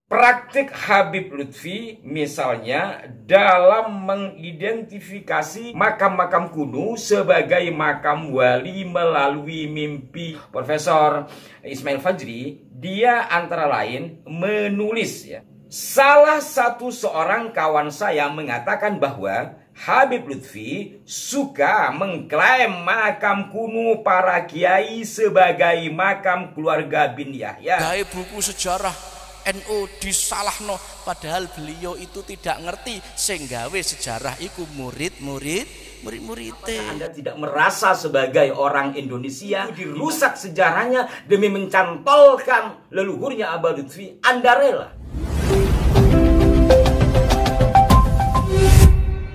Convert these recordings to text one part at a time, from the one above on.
Praktik Habib Lutfi misalnya dalam mengidentifikasi makam-makam kuno sebagai makam wali melalui mimpi Profesor Ismail Fajri, dia antara lain menulis ya. Salah satu seorang kawan saya mengatakan bahwa Habib Lutfi suka mengklaim makam kuno para kiai sebagai makam keluarga bin Yahya. Gawe buku sejarah NU disalahno, padahal beliau itu tidak ngerti, sing gawe sejarah iku murid-muridnya. Anda tidak merasa sebagai orang Indonesia dirusak sejarahnya demi mencantolkan leluhurnya Abah Lutfi, Anda rela?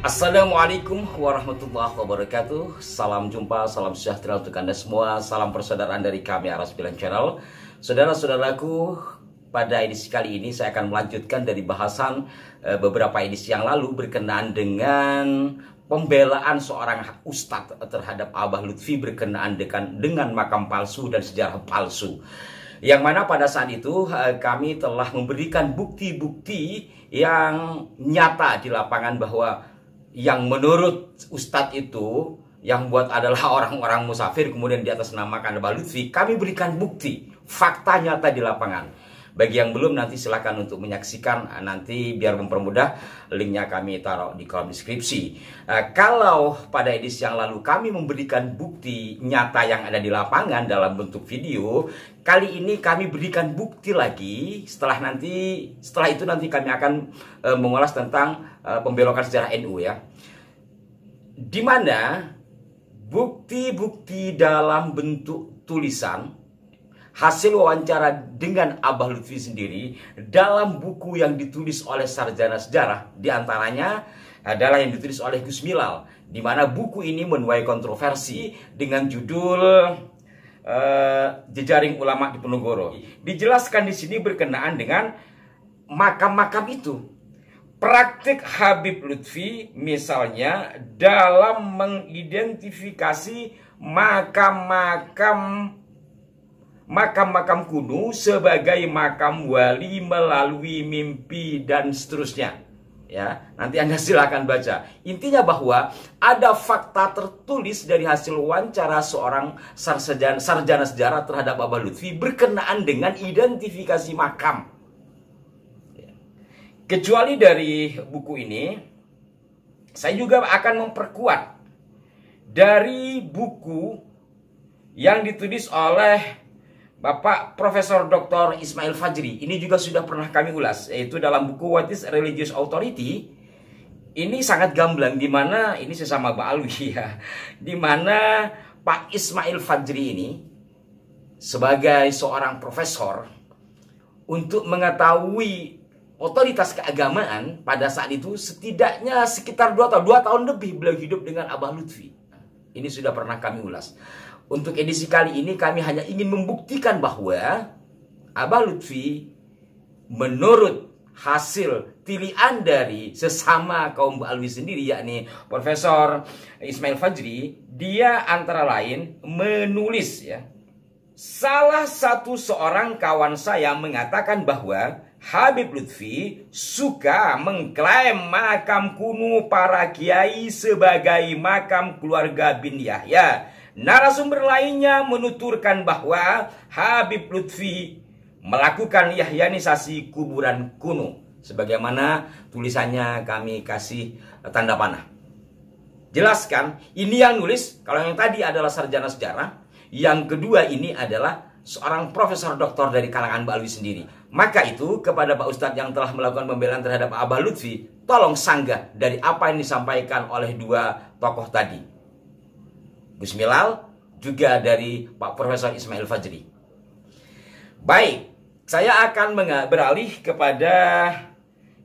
Assalamualaikum warahmatullahi wabarakatuh. Salam jumpa, salam sejahtera untuk Anda semua. Salam persaudaraan dari kami Aras Bilan Channel. Saudara-saudaraku, pada edisi kali ini saya akan melanjutkan dari bahasan beberapa edisi yang lalu berkenaan dengan pembelaan seorang ustadz terhadap Abah Lutfi berkenaan dengan makam palsu dan sejarah palsu. Yang mana pada saat itu kami telah memberikan bukti-bukti yang nyata di lapangan bahwa yang menurut ustadz itu yang buat adalah orang-orang musafir kemudian di atas namakan Abah Lutfi. Kami berikan bukti, fakta nyata di lapangan. Bagi yang belum, nanti silakan untuk menyaksikan. Nanti biar mempermudah, linknya kami taruh di kolom deskripsi. Kalau pada edisi yang lalu kami memberikan bukti nyata yang ada di lapangan dalam bentuk video, kali ini kami berikan bukti lagi. Setelah itu nanti kami akan mengulas tentang pembelokan sejarah NU ya. Di mana bukti-bukti dalam bentuk tulisan hasil wawancara dengan Abah Lutfi sendiri dalam buku yang ditulis oleh sarjana sejarah, diantaranya adalah yang ditulis oleh Gus Milal, di mana buku ini menuai kontroversi dengan judul Jejaring Ulama Diponegoro. Dijelaskan di sini berkenaan dengan makam-makam itu. Praktik Habib Lutfi misalnya dalam mengidentifikasi makam-makam kuno sebagai makam wali melalui mimpi dan seterusnya. Ya, nanti Anda silakan baca. Intinya bahwa ada fakta tertulis dari hasil wawancara seorang sarjana sejarah terhadap Abah Lutfi berkenaan dengan identifikasi makam. Ya. Kecuali dari buku ini, saya juga akan memperkuat dari buku yang ditulis oleh Bapak Profesor Dr. Ismail Fajri. Ini juga sudah pernah kami ulas, yaitu dalam buku What is Religious Authority. Ini sangat gamblang, di mana ini sesama Mbak Alwi ya, di mana Pak Ismail Fajri ini sebagai seorang profesor untuk mengetahui otoritas keagamaan pada saat itu setidaknya sekitar 2 tahun lebih beliau hidup dengan Abah Lutfi. Ini sudah pernah kami ulas. Untuk edisi kali ini kami hanya ingin membuktikan bahwa Abah Lutfi menurut hasil tilian dari sesama kaum Alwi sendiri, yakni Profesor Ismail Fajri, dia antara lain menulis ya. Salah satu seorang kawan saya mengatakan bahwa Habib Lutfi suka mengklaim makam kuno para kiai sebagai makam keluarga bin Yahya. Narasumber lainnya menuturkan bahwa Habib Lutfi melakukan yahyanisasi kuburan kuno. Sebagaimana tulisannya kami kasih tanda panah. Jelaskan, ini yang nulis, kalau yang tadi adalah sarjana sejarah, yang kedua ini adalah seorang profesor doktor dari kalangan Mbak Alwi sendiri. Maka itu kepada Pak Ustadz yang telah melakukan pembelaan terhadap Abah Lutfi, tolong sanggah dari apa yang disampaikan oleh dua tokoh tadi, Gus Milal, juga dari Pak Profesor Ismail Fajri. Baik, saya akan beralih kepada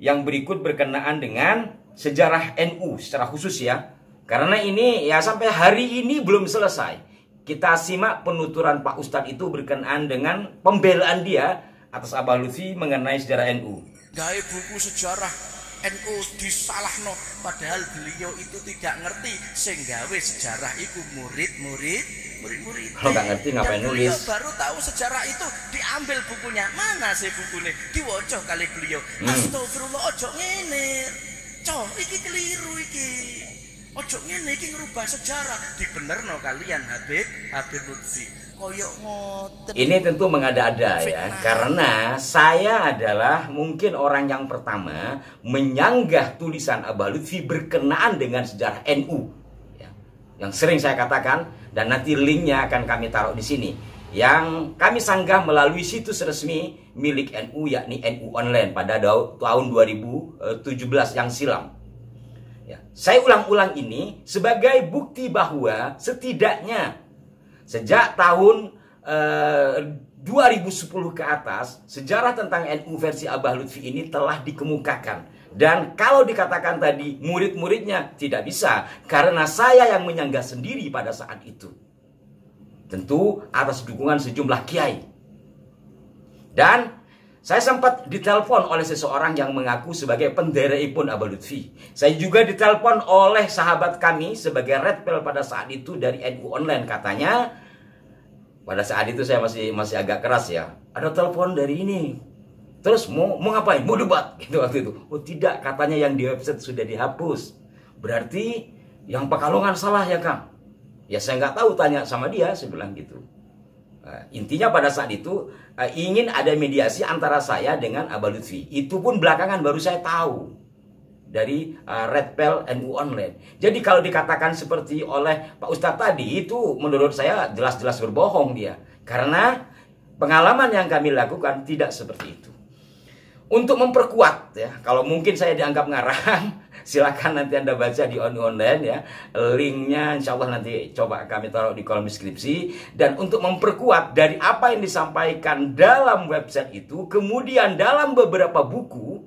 yang berikut berkenaan dengan sejarah NU secara khusus ya. Karena ini ya sampai hari ini belum selesai. Kita simak penuturan Pak Ustadz itu berkenaan dengan pembelaan dia atas Abah Lutfi mengenai sejarah NU. Gawe buku sejarah NU disalahno padahal beliau itu tidak ngerti sehingga sejarah itu murid-murid. Kalau nggak ngerti ngapain nulis? Baru tahu sejarah itu, diambil bukunya. Mana sih bukunya? Diwocok kali beliau. Astagfirullah, ojo ngene. Iki keliru iki. Ojo ngene iki ngerubah sejarah. Dibenerno kalian Habib Lutfi. Koyok ngoten. Ini tentu mengada-ada ya, karena saya adalah mungkin orang yang pertama menyanggah tulisan Abah Lutfi berkenaan dengan sejarah NU. Ya, yang sering saya katakan, dan nanti linknya akan kami taruh di sini. Yang kami sanggah melalui situs resmi milik NU, yakni NU Online pada tahun 2017 yang silam. Ya, saya ulang-ulang ini sebagai bukti bahwa setidaknya sejak tahun 2010 ke atas, sejarah tentang NU versi Abah Lutfi ini telah dikemukakan. Dan kalau dikatakan tadi murid-muridnya, tidak bisa, karena saya yang menyanggah sendiri pada saat itu. Tentu atas dukungan sejumlah kiai. Dan saya sempat ditelepon oleh seseorang yang mengaku sebagai penderaipun Abah Lutfi. Saya juga ditelepon oleh sahabat kami sebagai red pill pada saat itu dari NU Online. Katanya, pada saat itu saya masih agak keras ya. Ada telepon dari ini. Terus mau ngapain? Mau debat gitu waktu itu. Oh tidak, katanya yang di website sudah dihapus. Berarti yang Pekalongan salah ya Kang? Ya saya nggak tahu, tanya sama dia, saya bilang gitu. Intinya pada saat itu ingin ada mediasi antara saya dengan Abah Lutfi. Itu pun belakangan baru saya tahu dari Red Pill NU Online. Jadi kalau dikatakan seperti oleh Pak Ustadz tadi, itu menurut saya jelas-jelas berbohong dia. Karena pengalaman yang kami lakukan tidak seperti itu. Untuk memperkuat ya, kalau mungkin saya dianggap ngarang, silakan nanti Anda baca di NU Online ya. Linknya insya Allah nanti coba kami taruh di kolom deskripsi. Dan untuk memperkuat dari apa yang disampaikan dalam website itu, kemudian dalam beberapa buku,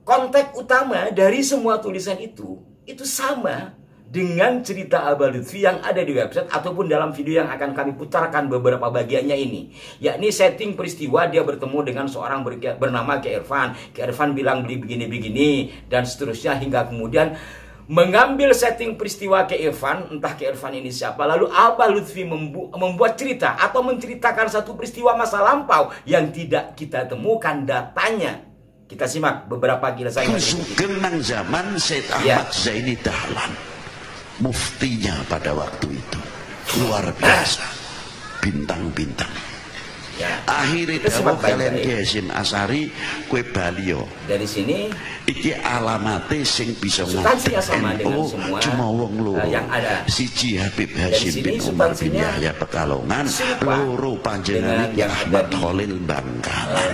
konteks utama dari semua tulisan itu sama dengan cerita Abah Lutfi yang ada di website ataupun dalam video yang akan kami putarkan beberapa bagiannya ini. Yakni setting peristiwa dia bertemu dengan seorang bernama Ki Irfan. Ki Irfan bilang beli begini-begini dan seterusnya, hingga kemudian mengambil setting peristiwa Ki Irfan, entah Ki Irfan ini siapa. Lalu Abah Lutfi membuat cerita atau menceritakan satu peristiwa masa lampau yang tidak kita temukan datanya. Kita simak beberapa kisah yang kenang zaman Syed Ahmad Zaini Dahlan, muftinya pada waktu itu luar biasa, bintang-bintang. Akhirnya dawuh kalian Ki Hasyim Asy'ari, kue Balio. Dari sini iki alamate sing bisa substansinya sama dengan semua cuma wong loro yang ada. Siji Habib Hasyim bin Umar bin Yahya Pekalongan, loro panjenengane Ki Ahmad Khalil Bangkalan.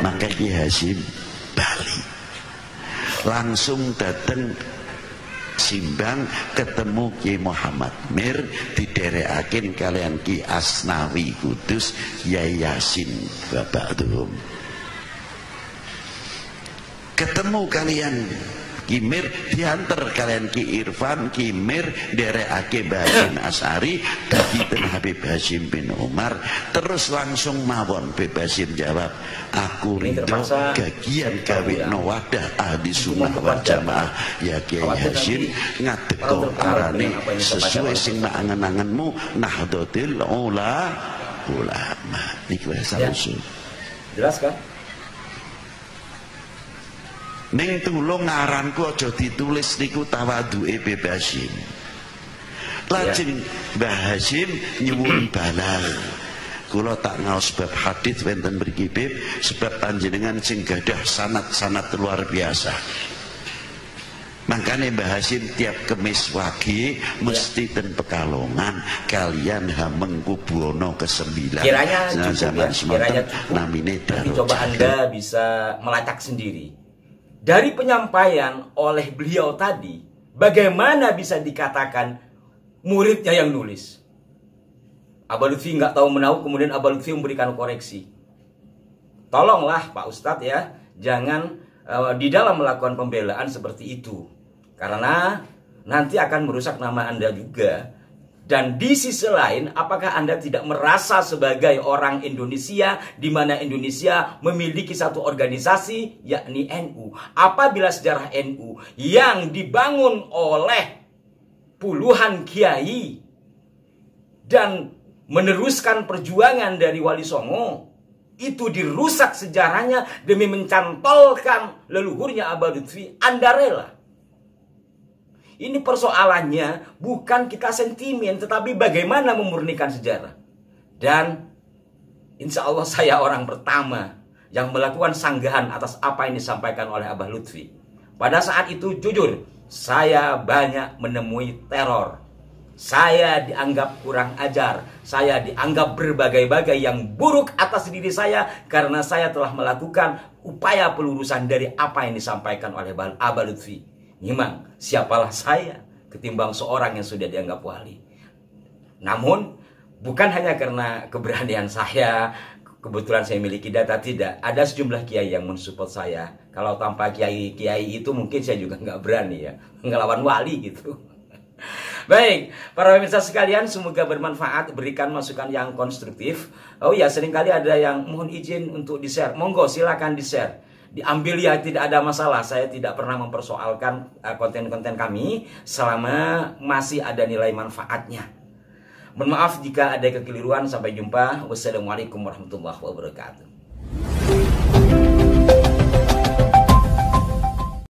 Maka Ki Hasyim Bali langsung dateng Simbang ketemu Ki Muhammad Mir, didereakin kalian Ki Asnawi Kudus, Yai Yasin Babakdum. Ketemu kalian Ki Mir, diantar kalian Ki Irfan, Ki Mir dereake Mbah Hasyim Asy'ari, dadi Habib Hasyim bin Umar, terus langsung mawon Habib Hasyim jawab, aku rindu gagian gawekno wadah ahli sunnah wal jamaah ya Kiai Hasyim, ngadeko arane sesuai sing nak angen-angenmu Nahdlatul Ulama. Niki wis usul. Jelas kan? Ning tulung ngaranku aja ditulis niku tawaduke Mbah Hasyim. Lajeng Mbah Hasyim nyuwun balal. Kula tak ngaos bab hadis wonten mriki Bib, sebab panjenengan sing gadah sanad-sanad luar biasa. Makanya Mbah Hasyim tiap kemis wage mesti ten Pekalongan kalian Hamengkubuwono ke-9. Kiranya cukup ya, namine Nanti coba Anda bisa melacak sendiri. Dari penyampaian oleh beliau tadi, bagaimana bisa dikatakan muridnya yang nulis? Abah Lutfi nggak tahu menahu, kemudian Abah Lutfi memberikan koreksi. Tolonglah Pak Ustadz ya, jangan di dalam melakukan pembelaan seperti itu. Karena nanti akan merusak nama Anda juga. Dan di sisi lain, apakah Anda tidak merasa sebagai orang Indonesia, di mana Indonesia memiliki satu organisasi, yakni NU? Apabila sejarah NU yang dibangun oleh puluhan kiai dan meneruskan perjuangan dari Wali Songo, itu dirusak sejarahnya demi mencantolkan leluhurnya Abah Lutfi, Anda rela? Ini persoalannya bukan kita sentimen, tetapi bagaimana memurnikan sejarah. Dan insya Allah saya orang pertama yang melakukan sanggahan atas apa yang disampaikan oleh Abah Lutfi. Pada saat itu jujur, saya banyak menemui teror. Saya dianggap kurang ajar. Saya dianggap berbagai-bagai yang buruk atas diri saya karena saya telah melakukan upaya pelurusan dari apa yang disampaikan oleh Abah Lutfi. Memang siapalah saya ketimbang seorang yang sudah dianggap wali. Namun bukan hanya karena keberanian saya, kebetulan saya miliki data, tidak. Ada sejumlah kiai yang mensupport saya. Kalau tanpa kiai-kiai itu mungkin saya juga nggak berani ya ngelawan wali gitu. Baik, para pemirsa sekalian, semoga bermanfaat, berikan masukan yang konstruktif. Oh ya, seringkali ada yang mohon izin untuk di-share. Monggo, silakan di-share. Diambil ya, tidak ada masalah. Saya tidak pernah mempersoalkan konten-konten kami selama masih ada nilai manfaatnya. Mohon maaf jika ada kekeliruan. Sampai jumpa. Wassalamualaikum warahmatullahi wabarakatuh.